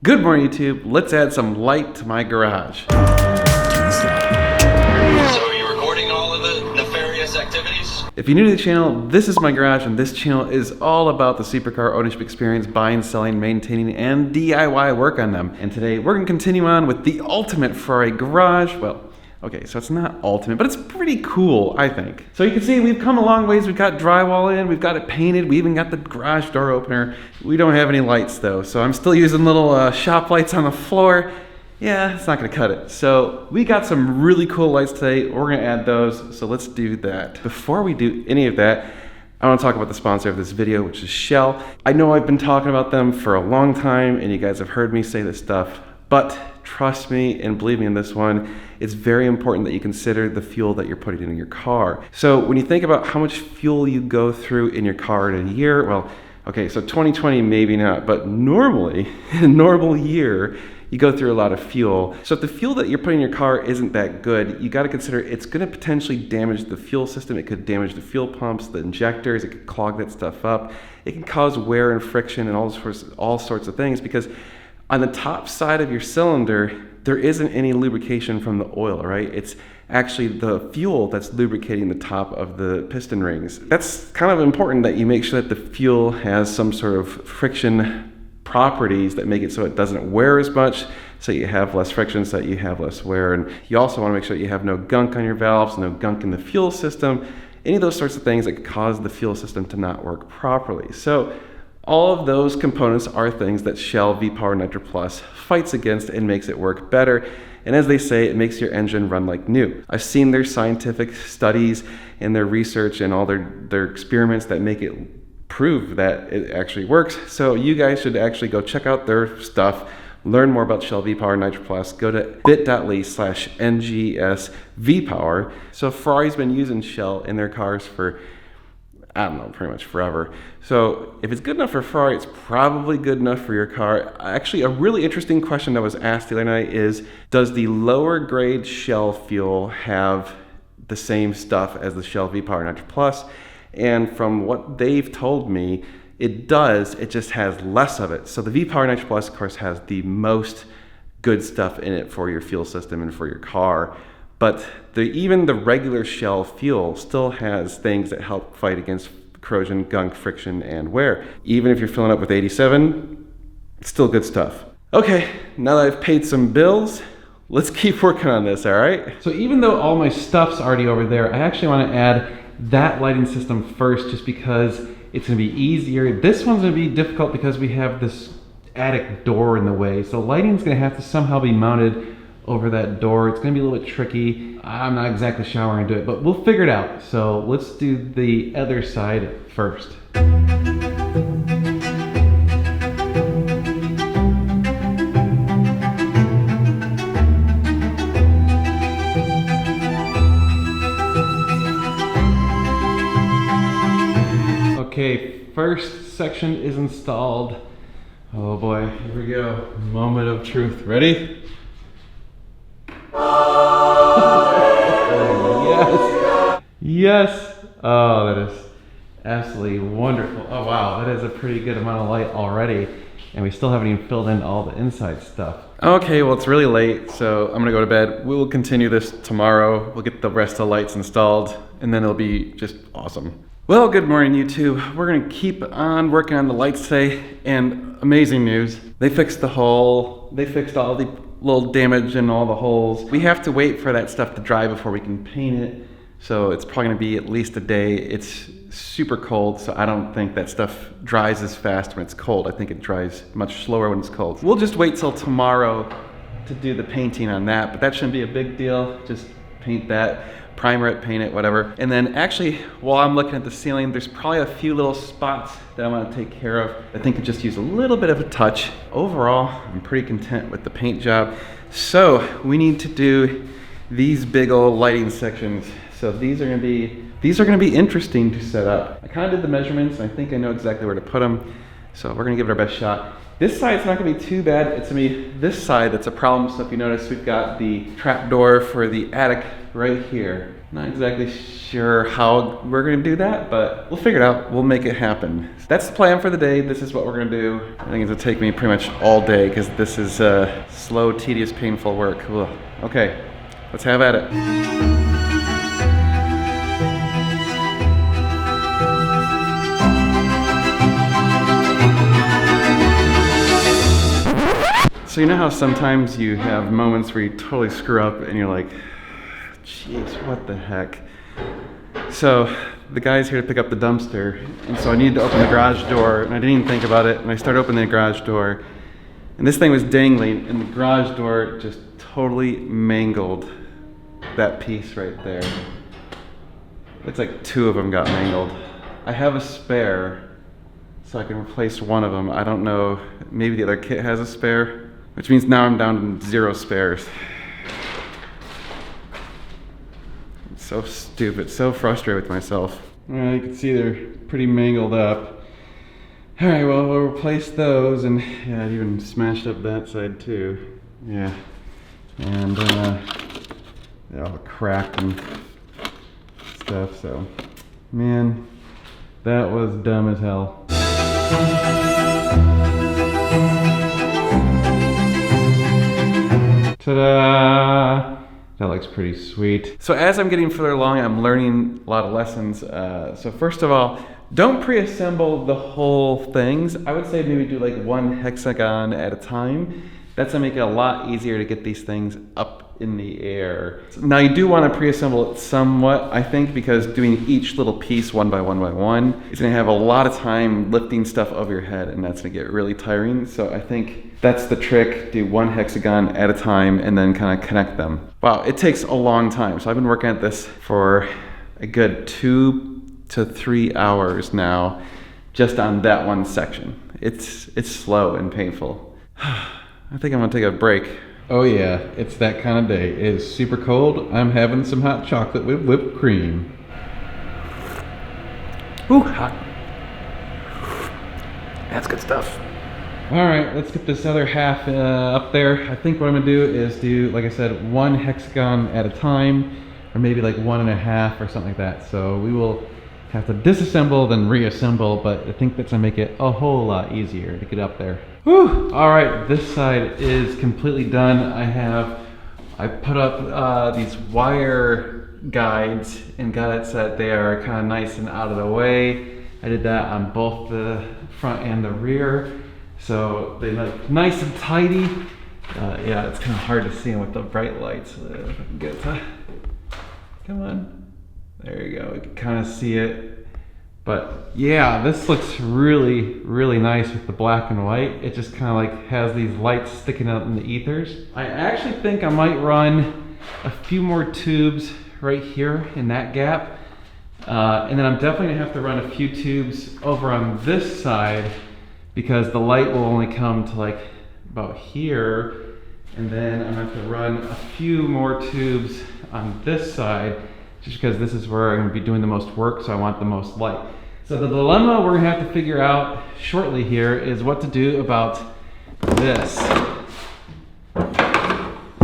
Good morning, YouTube. Let's add some light to my garage. So are you recording all of the nefarious activities? If you're new to the channel, this is my garage, and this channel is all about the supercar ownership experience, buying, selling, maintaining, and DIY work on them. And today we're gonna continue on with the ultimate FERRARI Garage. Well, okay, so it's not ultimate, but it's pretty cool, I think. So you can see we've come a long ways. We've got drywall in, we've got it painted, we even got the garage door opener. We don't have any lights though, so I'm still using little shop lights on the floor. Yeah, it's not gonna cut it. So we got some really cool lights today. We're gonna add those, so let's do that. Before we do any of that, I want to talk about the sponsor of this video, which is Shell. I know I've been talking about them for a long time, and you guys have heard me say this stuff, but trust me and believe me in this one, it's very important that you consider the fuel that you're putting in your car. So when you think about how much fuel you go through in your car in a year, well, okay, so 2020 maybe not, but normally, in a normal year, you go through a lot of fuel. So if the fuel that you're putting in your car isn't that good, you gotta consider it's gonna potentially damage the fuel system. It could damage the fuel pumps, the injectors, it could clog that stuff up. It can cause wear and friction and all sorts of things, because on the top side of your cylinder, there isn't any lubrication from the oil, right? It's actually the fuel that's lubricating the top of the piston rings. That's kind of important that you make sure that the fuel has some sort of friction properties that make it so it doesn't wear as much, so you have less friction, so that you have less wear. And you also want to make sure that you have no gunk on your valves, no gunk in the fuel system, any of those sorts of things that could cause the fuel system to not work properly. So all of those components are things that Shell V-Power Nitro Plus fights against and makes it work better. And as they say, it makes your engine run like new. I've seen their scientific studies and their research and all their experiments that make it prove that it actually works. So you guys should actually go check out their stuff, learn more about Shell V-Power Nitro Plus, go to bit.ly/NGSVpower. So Ferrari's been using Shell in their cars for, I don't know, pretty much forever. So if it's good enough for Ferrari, it's probably good enough for your car. Actually, a really interesting question that was asked the other night is, does the lower grade Shell fuel have the same stuff as the Shell V-Power Nitro Plus? And from what they've told me, it does, it just has less of it. So the V-Power Nitro Plus, of course, has the most good stuff in it for your fuel system and for your car. But even the regular Shell fuel still has things that help fight against corrosion, gunk, friction, and wear. Even if you're filling up with 87, it's still good stuff. Okay, now that I've paid some bills, let's keep working on this, all right? So even though all my stuff's already over there, I actually want to add that lighting system first, just because it's going to be easier. This one's going to be difficult because we have this attic door in the way. So lighting's going to have to somehow be mounted over that door. It's going to be a little bit tricky. I'm not exactly sure how we're going to do it, but we'll figure it out. So let's do the other side first. Okay, first section is installed. Oh boy, here we go. Moment of truth. Ready? Yes! Yes! Oh, that is absolutely wonderful. Oh wow, that is a pretty good amount of light already. And we still haven't even filled in all the inside stuff. Okay, well it's really late, so I'm gonna go to bed. We will continue this tomorrow. We'll get the rest of the lights installed, and then it'll be just awesome. Well, good morning, YouTube. We're gonna keep on working on the lights today, and amazing news. They fixed the hole. They fixed all the little damage in all the holes. We have to wait for that stuff to dry before we can paint it, so it's probably gonna be at least a day. It's super cold, so I don't think that stuff dries as fast when it's cold. I think it dries much slower when it's cold. We'll just wait till tomorrow to do the painting on that, but that shouldn't be a big deal. Just paint that, primer it, paint it, whatever. And then actually, while I'm looking at the ceiling, there's probably a few little spots that I want to take care of. I think could just use a little bit of a touch. Overall, I'm pretty content with the paint job. So we need to do these big old lighting sections. So these are gonna be interesting to set up. I kind of did the measurements, and I think I know exactly where to put them. So we're gonna give it our best shot. This side's not gonna be too bad. It's gonna be this side that's a problem. So if you notice, we've got the trap door for the attic right here. Not exactly sure how we're gonna do that, but we'll figure it out. We'll make it happen. That's the plan for the day. This is what we're gonna do. I think it'll take me pretty much all day because this is slow, tedious, painful work. Ugh. Okay, let's have at it. So you know how sometimes you have moments where you totally screw up and you're like, jeez, what the heck? So the guy's here to pick up the dumpster, and so I needed to open the garage door, and I didn't even think about it, and I started opening the garage door, and this thing was dangling, and the garage door just totally mangled that piece right there. It's like 2 of them got mangled. I have a spare, so I can replace one of them. I don't know, maybe the other kit has a spare. Which means now I'm down to 0 spares. I'm so stupid, so frustrated with myself. You can see they're pretty mangled up. All right, well, we'll replace those, and yeah, it even smashed up that side too. Yeah, and they're all cracked and stuff, so. Man, that was dumb as hell. Ta-da! That looks pretty sweet. So as I'm getting further along, I'm learning a lot of lessons. So first of all, don't pre-assemble the whole things. I would say maybe do like 1 hexagon at a time. That's gonna make it a lot easier to get these things up in the air. Now you do want to pre-assemble it somewhat, I think, because doing each little piece one by one is gonna have a lot of time lifting stuff over your head, and that's gonna get really tiring. So I think that's the trick. Do 1 hexagon at a time and then kind of connect them. Wow, it takes a long time. So I've been working at this for a good 2 to 3 hours now, just on that one section. It's slow and painful. I think I'm gonna take a break. Oh yeah, it's that kind of day. It is super cold. I'm having some hot chocolate with whipped cream. Ooh, hot. That's good stuff. All right, let's get this other half up there. I think what I'm gonna do is do, like I said, 1 hexagon at a time, or maybe like 1.5 or something like that. So we will have to disassemble, then reassemble, but I think that's gonna make it a whole lot easier to get up there. Whew. All right, this side is completely done. I put up these wire guides and got it so that they are kind of nice and out of the way. I did that on both the front and the rear, so they look nice and tidy. Yeah, it's kind of hard to see them with the bright lights. If I can get it to, come on. There you go, you can kind of see it. But yeah, this looks really, really nice with the black and white. It just kind of like has these lights sticking out in the ethers. I actually think I might run a few more tubes right here in that gap. And then I'm definitely gonna have to run a few tubes over on this side because the light will only come to like about here. And then I'm gonna have to run a few more tubes on this side just because this is where I'm gonna be doing the most work, so I want the most light. So the dilemma we're gonna have to figure out shortly here is what to do about this.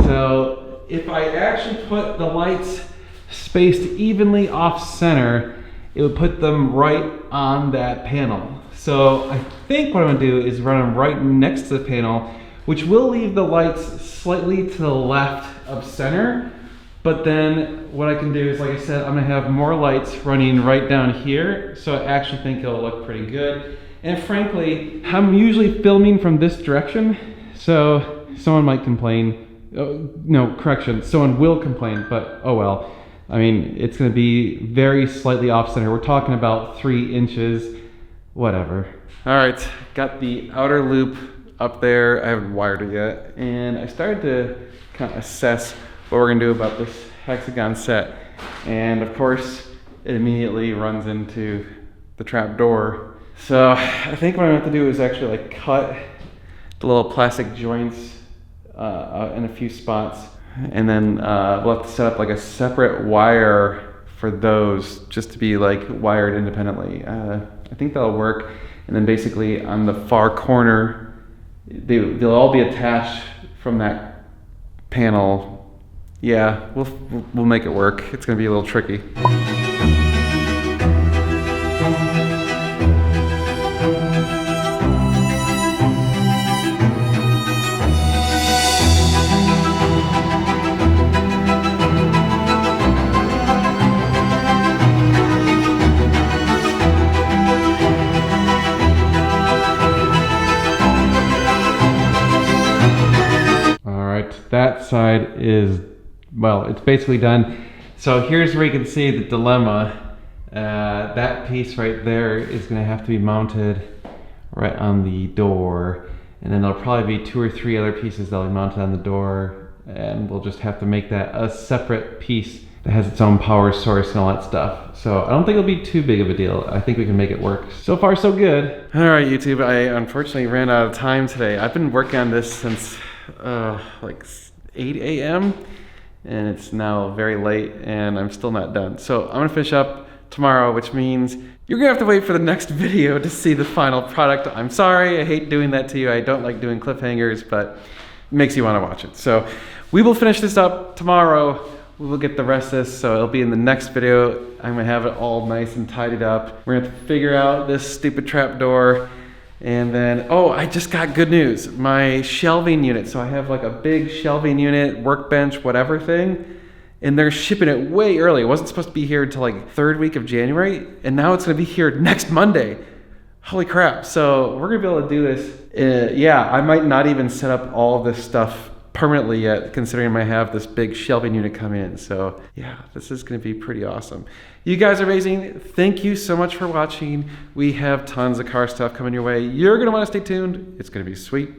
So if I actually put the lights spaced evenly off center, it would put them right on that panel. So I think what I'm gonna do is run them right next to the panel, which will leave the lights slightly to the left of center. But then what I can do is, like I said, I'm gonna have more lights running right down here. So I actually think it'll look pretty good. And frankly, I'm usually filming from this direction. So someone might complain. No, correction, someone will complain, but oh well. I mean, it's gonna be very slightly off center. We're talking about 3 inches, whatever. All right, got the outer loop up there. I haven't wired it yet. And I started to kind of assess what we're gonna do about this hexagon set. And of course, it immediately runs into the trap door. So I think what I'm gonna have to do is actually like cut the little plastic joints in a few spots. And then we'll have to set up like a separate wire for those just to be like wired independently. I think that'll work. And then basically on the far corner, they'll all be attached from that panel Yeah, we'll make it work. It's gonna be a little tricky. That side is, well, it's basically done. So here's where you can see the dilemma. That piece right there is going to have to be mounted right on the door, and then there'll probably be 2 or 3 other pieces that'll be mounted on the door, and we'll just have to make that a separate piece that has its own power source and all that stuff. So I don't think it'll be too big of a deal. I think we can make it work. So far so good. All right, YouTube, I unfortunately ran out of time today. I've been working on this since like 8 a.m. and it's now very late and I'm still not done. So I'm gonna finish up tomorrow, which means you're gonna have to wait for the next video to see the final product. I'm sorry, I hate doing that to you. I don't like doing cliffhangers, but it makes you wanna watch it. So we will finish this up tomorrow. We will get the rest of this, so it'll be in the next video. I'm gonna have it all nice and tidied up. We're gonna have to figure out this stupid trap door. And then, oh, I just got good news. My shelving unit, so I have like a big shelving unit, workbench, whatever thing, and they're shipping it way early. It wasn't supposed to be here until like 3rd week of January, and now it's gonna be here next Monday. Holy crap. So we're gonna be able to do this. Yeah, I might not even set up all of this stuff permanently yet, considering I might have this big shelving unit come in. So yeah, this is gonna be pretty awesome. You guys are amazing. Thank you so much for watching. We have tons of car stuff coming your way. You're gonna wanna stay tuned. It's gonna be sweet.